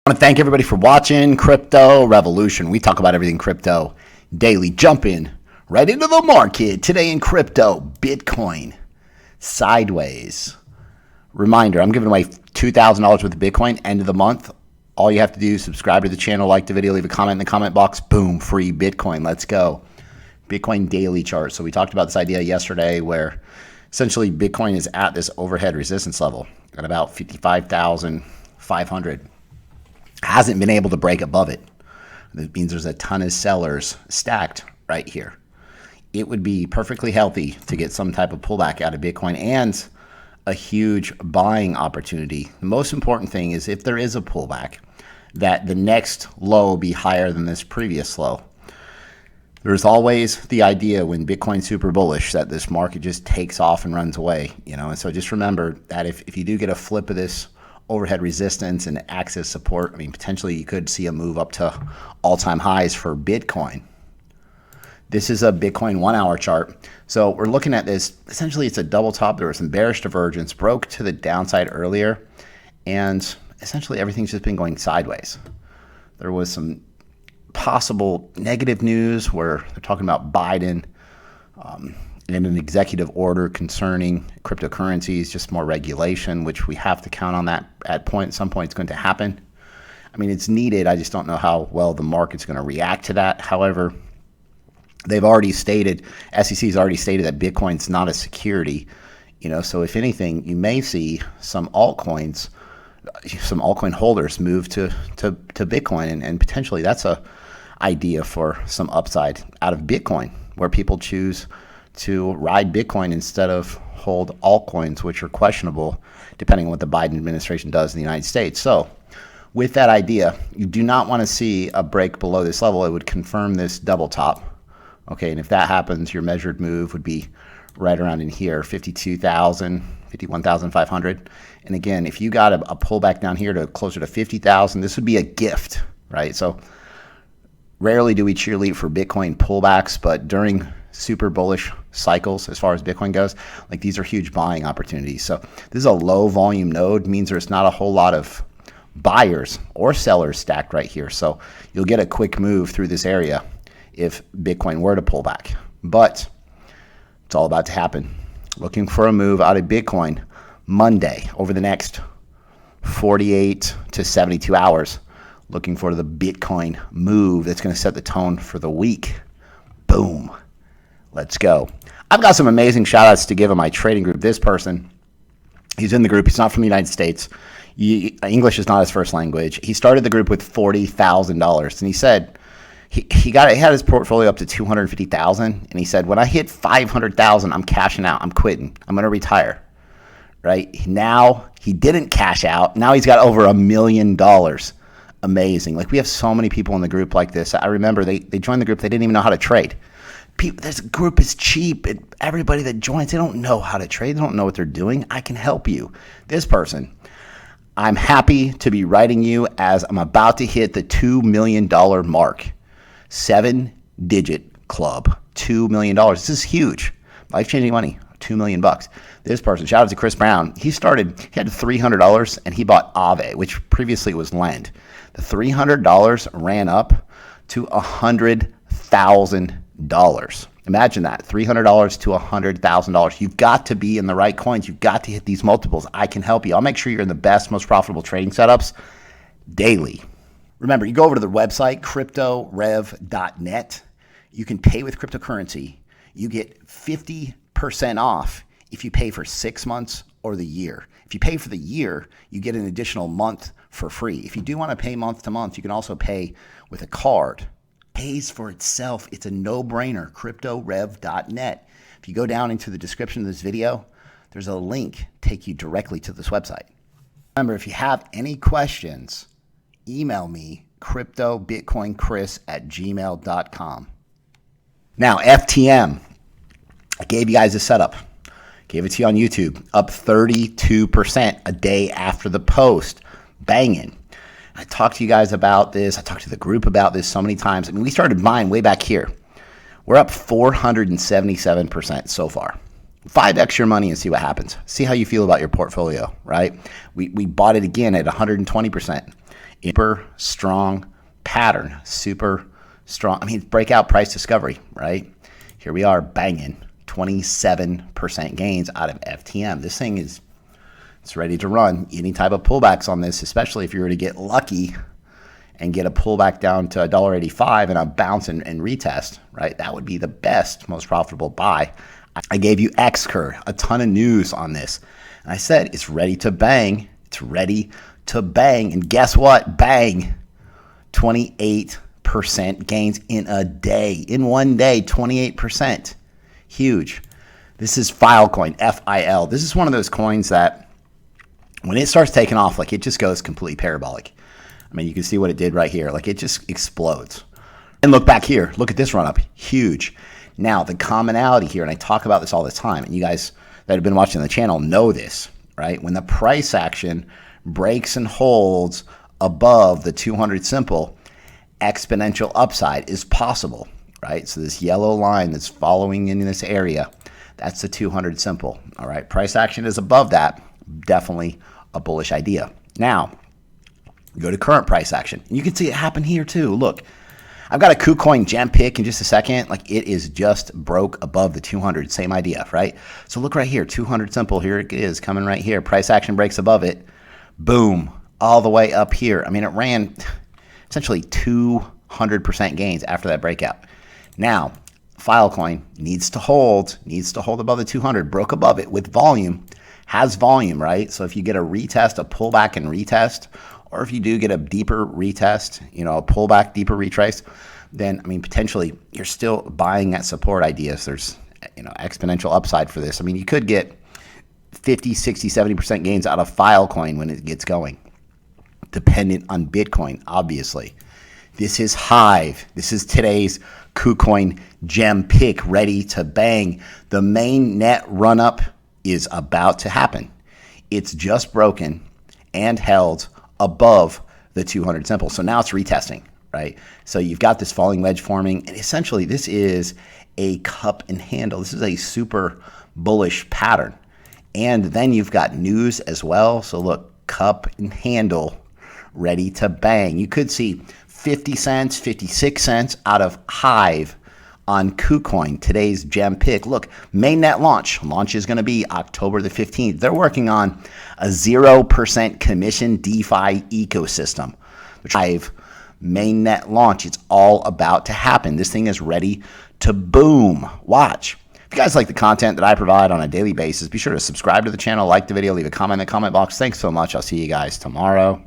I want to thank everybody for watching Crypto Revolution. We talk about everything crypto daily. Jump in right into the market. Today in crypto, Bitcoin sideways. Reminder, I'm giving away $2,000 worth of Bitcoin end of the month. All you have to do is subscribe to the channel, like the video, leave a comment in the comment box. Boom, free Bitcoin. Let's go. Bitcoin daily chart. So we talked about this idea yesterday where essentially Bitcoin is at this overhead resistance level at about 55,500. Hasn't been able to break above it. That means there's a ton of sellers stacked right here. It would be perfectly healthy to get some type of pullback out of Bitcoin and a huge buying opportunity. The most important thing is if there is a pullback, that the next low be higher than this previous low. There's always the idea when Bitcoin's super bullish that this market just takes off and runs away, and so just remember that if you do get a flip of this overhead resistance and access support, I mean, potentially you could see a move up to all-time highs for Bitcoin. This is a Bitcoin 1 hour chart. So we're looking at this, essentially it's a double top. There was some bearish divergence, broke to the downside earlier, and essentially everything's just been going sideways. There was some possible negative news where they're talking about Biden and an executive order concerning cryptocurrencies, just more regulation, which we have to count on that at some point it's going to happen. I mean, it's needed. I just don't know how well the market's going to react to that. However, they've already stated, SEC's already stated that Bitcoin's not a security, so if anything, you may see some altcoin holders move to Bitcoin, and potentially that's a idea for some upside out of Bitcoin, where people choose to ride Bitcoin instead of hold altcoins, which are questionable depending on what the Biden administration does in the United States. So with that idea, you do not want to see a break below this level. It would confirm this double top. Okay, and if that happens, your measured move would be right around in here, 52,000, 51,500. And again, if you got a pullback down here to closer to 50,000, this would be a gift, right? So rarely do we cheerlead for Bitcoin pullbacks, but during super bullish cycles, as far as Bitcoin goes, like these are huge buying opportunities. So this is a low volume node, means there's not a whole lot of buyers or sellers stacked right here. So you'll get a quick move through this area if Bitcoin were to pull back. But it's all about to happen. Looking for a move out of Bitcoin Monday over the next 48 to 72 hours. Looking for the Bitcoin move that's going to set the tone for the week. Boom. Let's go. I've got some amazing shout outs to give in my trading group. This person, he's in the group. He's not from the United States. English is not his first language. He started the group with $40,000, and he said he had his portfolio up to $250,000, and he said, when I hit $500,000, I'm cashing out. I'm quitting. I'm going to retire. Right now, he didn't cash out. Now he's got over $1 million. Amazing. Like, we have so many people in the group like this. I remember they joined the group. They didn't even know how to trade. This group is cheap. Everybody that joins, they don't know how to trade. They don't know what they're doing. I can help you. This person, I'm happy to be writing you as I'm about to hit the $2 million mark. 7-digit club. $2 million. This is huge. Life-changing money. $2 million. This person, shout out to Chris Brown. He had $300 and he bought HYVE, which previously was Lend. The $300 ran up to $100,000. Imagine that, $300 to $100,000. You've got to be in the right coins. You've got to hit these multiples. I can help you. I'll make sure you're in the best, most profitable trading setups daily. Remember, you go over to the website, cryptorev.net. You can pay with cryptocurrency. You get 50% off if you pay for 6 months or the year. If you pay for the year, you get an additional month for free. If you do want to pay month to month, you can also pay with a card. Pays for itself. It's a no-brainer. cryptorev.net. If you go down into the description of this video, there's a link take you directly to this website. Remember, if you have any questions, email me, cryptobitcoinchris@gmail.com. Now, FTM. I gave you guys a setup. Gave it to you on YouTube. Up 32% a day after the post. Banging. I talked to you guys about this. I talked to the group about this so many times. I mean, we started buying way back here. We're up 477% so far. 5x your money and see what happens. See how you feel about your portfolio, right? We bought it again at 120%. Super strong pattern, super strong. I mean, breakout price discovery, right? Here we are banging 27% gains out of FTM. This thing is, it's ready to run. Any type of pullbacks on this, especially if you were to get lucky and get a pullback down to $1.85 and a bounce and retest, right? That would be the best, most profitable buy. I gave you Xcur, a ton of news on this. And I said, it's ready to bang. It's ready to bang. And guess what? Bang. 28% gains in a day. In one day, 28%. Huge. This is Filecoin, F-I-L. This is one of those coins that when it starts taking off, like it just goes completely parabolic. I mean, you can see what it did right here. Like it just explodes. And look back here. Look at this run up. Huge. Now, the commonality here, and I talk about this all the time, and you guys that have been watching the channel know this, right? When the price action breaks and holds above the 200 simple, exponential upside is possible, right? So this yellow line that's following in this area, that's the 200 simple, all right? Price action is above that, definitely a bullish idea. Now, go to current price action. And you can see it happen here too. Look, I've got a Kucoin gem pick in just a second. Like it is just broke above the 200. Same idea, right? So look right here, 200 simple. Here it is coming right here. Price action breaks above it. Boom, all the way up here. I mean, it ran essentially 200% gains after that breakout. Now, Filecoin needs to hold above the 200. Broke above it with volume, has volume, right? So if you get a retest, a pullback and retest, or if you do get a deeper retest, you know, a pullback, deeper retrace, then, I mean, potentially you're still buying at support ideas. There's, you know, exponential upside for this. I mean, you could get 50, 60, 70% gains out of Filecoin when it gets going, dependent on Bitcoin, obviously. This is HYVE. This is today's Kucoin gem pick ready to bang. The main net run up is about to happen. It's just broken and held above the 200 simple. So now it's retesting, right? So you've got this falling wedge forming, and essentially this is a cup and handle. This is a super bullish pattern. And then you've got news as well. So look, cup and handle ready to bang. You could see 50 cents, 56 cents out of HYVE on Kucoin, today's gem pick. Look, mainnet launch. Launch is going to be October the 15th. They're working on a 0% commission DeFi ecosystem. HYVE mainnet launch. It's all about to happen. This thing is ready to boom. Watch. If you guys like the content that I provide on a daily basis, be sure to subscribe to the channel, like the video, leave a comment in the comment box. Thanks so much. I'll see you guys tomorrow.